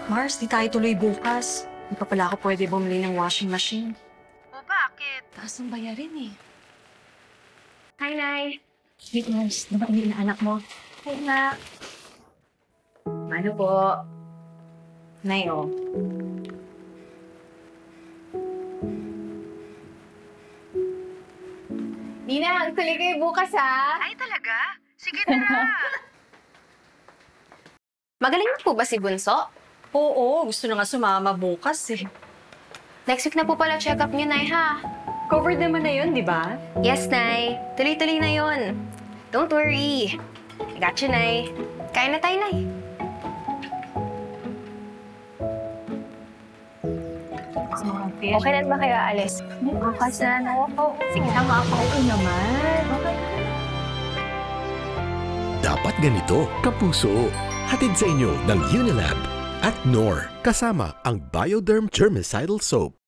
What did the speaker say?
Mars, di tayo tuloy bukas. Hindi pa pala ako pwede bumili ng washing machine. O bakit? Taas ng bayarin eh. Hi, Nay. Wait, Mars, dumating na anak mo. Hi, na. Ano po? Nay, oh. Nina, tuloy kayo bukas, ha? Ay, talaga? Sige na. Magaling na po ba si Bunso? Oo, gusto na nga sumama bukas eh. Next week na po pala check-up niyo, Nay, ha? Covered naman na yun, di ba? Yes, Nay. Tuloy-tuloy na yun. Don't worry. I got you, Nay. Kain na tayo, Nay. Okay na ba kayo aalis? Bukas na. Sige, tama ako. Oo naman. Dapat ganito, kapuso. Hatid sa inyo ng Unilab at Knorr kasama ang Bioderm Germicidal Soap.